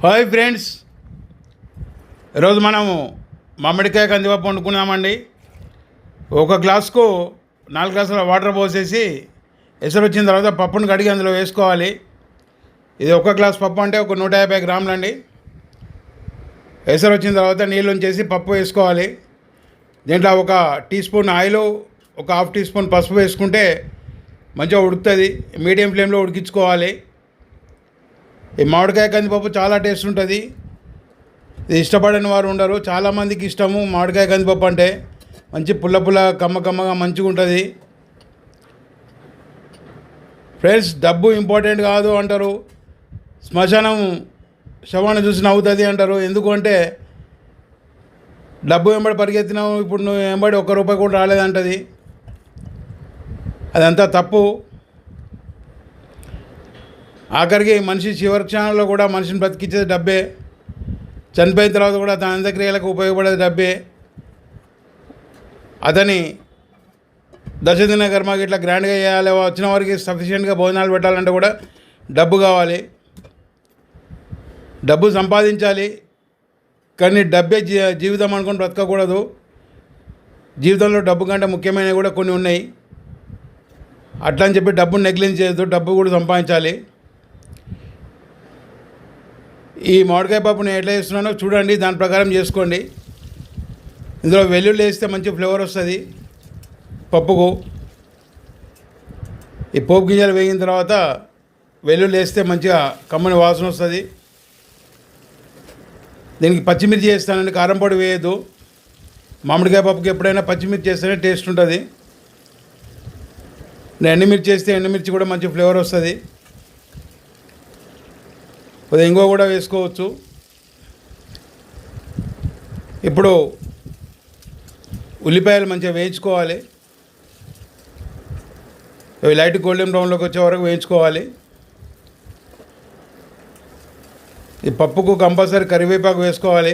Hi friends, ఈరోజు మనము మామిడికాయ కందిపప్పు వండుకున్నామండి. ఒక గ్లాసుకు 4 గ్లాసుల వాటర్ పోసేసి ఎసరు వచ్చిన తర్వాత పప్పును కడిగి అందులో వేసుకోవాలి. ఇది ఒక గ్లాస్ పప్పు అంటే ఒక 150 గ్రాములు అండి. ఎసరు వచ్చిన తర్వాత నీళ్ళు ఉంచేసి పప్పు వేసుకోవాలి. దీంట్లో ఒక టీ స్పూన్ ఆయిల్, ఒక హాఫ్ టీ స్పూన్ పసుపు వేసుకుంటే మంచిగా ఉడుకుతుంది. మీడియం ఫ్లేమ్లో ఉడికించుకోవాలి. ఈ మామిడికాయ కందిపప్పు చాలా టేస్ట్ ఉంటుంది. ఇది ఇష్టపడని వారు ఉండరు. చాలామందికి ఇష్టము మామిడికాయ కందిపప్పు అంటే. మంచి పుల్ల పుల్ల కమ్మగా మంచిగా ఉంటుంది. ఫ్రెండ్స్, డబ్బు ఇంపార్టెంట్ కాదు అంటారు. శ్మశానం శవాన్ని చూసి నవ్వుతుంది అంటారు. ఎందుకంటే డబ్బు వెంబడి పరిగెత్తినావు, ఇప్పుడు నువ్వు వెంబడి ₹1 కూడా రాలేదంటది. అదంతా తప్పు. ఆఖరికి మనిషి చివరి క్షణంలో కూడా మనిషిని బ్రతికించేది డబ్బే. చనిపోయిన తర్వాత కూడా తన అంత్యక్రియలకు ఉపయోగపడేది డబ్బే. అతని దశదిన కర్మకి ఇట్లా గ్రాండ్గా చేయాలి, వచ్చిన వారికి సఫిషియెంట్గా భోజనాలు పెట్టాలంటే కూడా డబ్బు కావాలి. డబ్బు సంపాదించాలి, కానీ డబ్బే జీవితం అనుకొని బ్రతకకూడదు. జీవితంలో డబ్బు కంటే ముఖ్యమైనవి కూడా కొన్ని ఉన్నాయి. అట్లా అని చెప్పి డబ్బును నెగ్లెక్ట్ చేయొద్దు, డబ్బు కూడా సంపాదించాలి. ఈ మామిడికాయ పప్పు నేను ఎట్లా చేస్తున్నానో చూడండి, దాని ప్రకారం చేసుకోండి. ఇందులో వెల్లుల్లి వేస్తే మంచి ఫ్లేవర్ వస్తుంది పప్పుకు. ఈ పోపు గింజలు వేగిన తర్వాత వెల్లుల్లి వేస్తే మంచిగా కమ్మని వాసన వస్తుంది. దీనికి పచ్చిమిర్చి వేస్తానండి, కారం పొడి వేయద్దు. మామిడికాయ పప్పుకి ఎప్పుడైనా పచ్చిమిర్చి వేస్తేనే టేస్ట్ ఉంటుంది. ఎండుమిర్చి వేస్తే ఎండుమిర్చి కూడా మంచి ఫ్లేవర్ వస్తుంది. కొద్దిగా ఇంగువ కూడా వేసుకోవచ్చు. ఇప్పుడు ఉల్లిపాయలు మంచిగా వేయించుకోవాలి. అవి లైట్ గోల్డెన్ బ్రౌన్లోకి వచ్చే వరకు వేయించుకోవాలి. ఈ పప్పుకు కంపల్సరీ కరివేపాకు వేసుకోవాలి.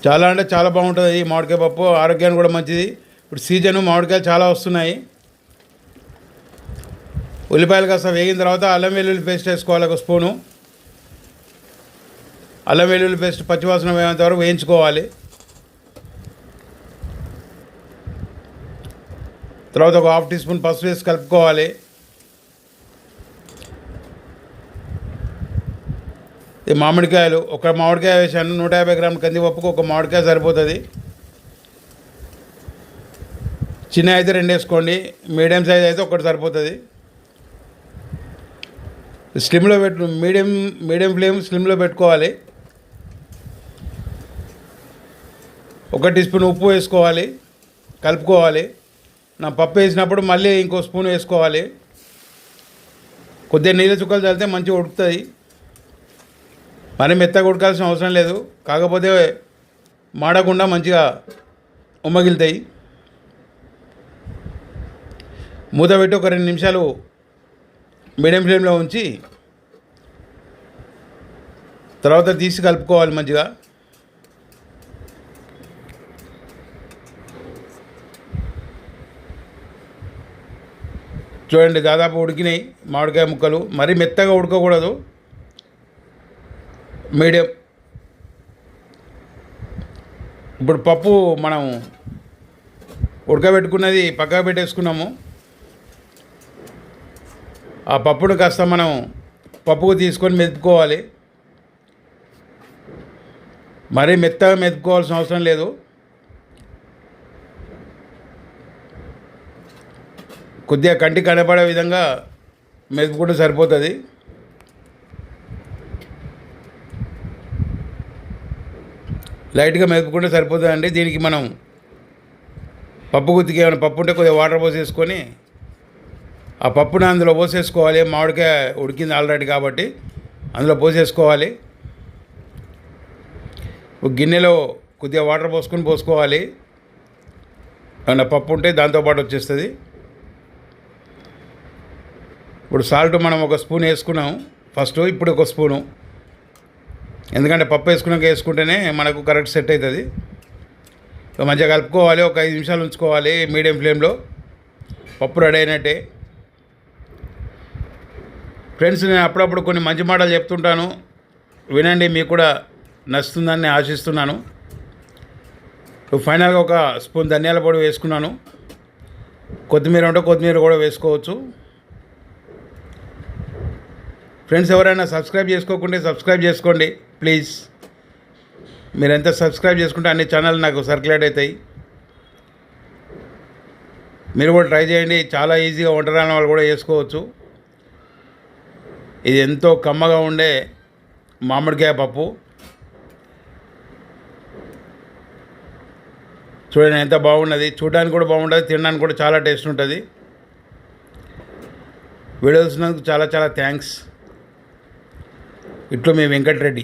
చాలా అంటే చాలా బాగుంటుంది ఈ మామిడికాయ పప్పు. ఆరోగ్యానికి కూడా మంచిది. ఇప్పుడు సీజను మామిడికాయలు చాలా వస్తున్నాయి. ఉల్లిపాయలు కాస్త వేగిన తర్వాత అల్లం వెల్లుల్లి పేస్ట్ వేసుకోవాలి, 1 స్పూను. అల్లం వెల్లుల్లి పేస్ట్ పచ్చివాసన వేయేంత వరకు వేయించుకోవాలి. తర్వాత ఒక హాఫ్ టీ స్పూన్ పసుపు వేసి కలుపుకోవాలి. ఈ మామిడికాయలు, ఒక మామిడికాయ వేసాను. 150 గ్రాముల కందిపప్పుకు ఒక మామిడికాయ సరిపోతుంది. చిన్న అయితే 2 వేసుకోండి, మీడియం సైజ్ అయితే 1 సరిపోతుంది. స్లిమ్లో మీడియం ఫ్లేమ్ స్లిమ్లో పెట్టుకోవాలి. 1 టీ స్పూన్ ఉప్పు వేసుకోవాలి, కలుపుకోవాలి. నా పప్పు వేసినప్పుడు మళ్ళీ ఇంకో స్పూన్ వేసుకోవాలి. కొద్దిగా నీళ్ళ చుక్కలు చల్లితే మంచిగా ఉడుకుతుంది. మరి మెత్తగా ఉడకాల్సిన అవసరం లేదు, కాకపోతే మాడకుండా మంచిగా ఉమ్మగిలుతాయి. మూత పెట్టి ఒక 2 నిమిషాలు మీడియం ఫ్లేమ్లో ఉంచి తర్వాత తీసి కలుపుకోవాలి మంచిగా. చూడండి, దాదాపు ఉడికినాయి మామిడికాయ ముక్కలు. మరీ మెత్తగా ఉడకకూడదు, మీడియం. ఇప్పుడు పప్పు మనం ఉడకబెట్టుకున్నది పక్కకు పెట్టేసుకున్నాము. ఆ పప్పును కాస్త మనం పప్పుకు తీసుకొని మెదుపుకోవాలి. మరీ మెత్తగా మెదుపుకోవాల్సిన అవసరం లేదు. కొద్దిగా కంటి కనపడే విధంగా మెదుపుకుంటే సరిపోతుంది. లైట్గా మెదుపుకుంటే సరిపోతుందండి. దీనికి మనం పప్పు గుత్తికి ఏమైనా పప్పు ఉంటే కొద్దిగా వాటర్ పోసేసుకొని ఆ పప్పును అందులో పోసేసుకోవాలి. మామిడికాయ ఉడికింది ఆల్రెడీ కాబట్టి అందులో పోసేసుకోవాలి. ఒక గిన్నెలో కొద్దిగా వాటర్ పోసుకోవాలి. ఏమన్నా పప్పు ఉంటే దాంతోపాటు వచ్చేస్తుంది. ఇప్పుడు సాల్ట్ మనం 1 స్పూన్ వేసుకున్నాం ఫస్ట్, ఇప్పుడు 1 స్పూను. ఎందుకంటే పప్పు వేసుకుంటేనే మనకు కరెక్ట్ సెట్ అవుతుంది. మంచిగా కలుపుకోవాలి. ఒక 5 నిమిషాలు ఉంచుకోవాలి మీడియం ఫ్లేమ్లో. పప్పు రెడీ అయినట్టే. ఫ్రెండ్స్, నేను అప్పుడప్పుడు కొన్ని మంచి మాటలు చెప్తుంటాను, వినండి, మీకు కూడా నచ్చుతుందని నేను ఆశిస్తున్నాను. ఫైనల్గా ఒక స్పూన్ ధనియాల పొడి వేసుకున్నాను. కొత్తిమీర ఉంటే కొత్తిమీర కూడా వేసుకోవచ్చు. ఫ్రెండ్స్, ఎవరైనా సబ్స్క్రైబ్ చేసుకోకుంటే సబ్స్క్రైబ్ చేసుకోండి ప్లీజ్. మీరు ఎంత సబ్స్క్రైబ్ చేసుకుంటే అన్ని ఛానల్ నాకు సర్క్యులేట్ అవుతాయి. మీరు కూడా ట్రై చేయండి. చాలా ఈజీగా వంట రాని వాళ్ళు కూడా చేసుకోవచ్చు. ఇది ఎంతో కమ్మగా ఉండే మామిడికాయ పప్పు. చూడండి ఎంత బాగున్నది. చూడడానికి కూడా బాగుంటుంది, తినడానికి కూడా చాలా టేస్ట్ ఉంటుంది. వీడియో చూసినందుకు చాలా చాలా థ్యాంక్స్. ఇట్లు మీ వెంకటరెడ్డి.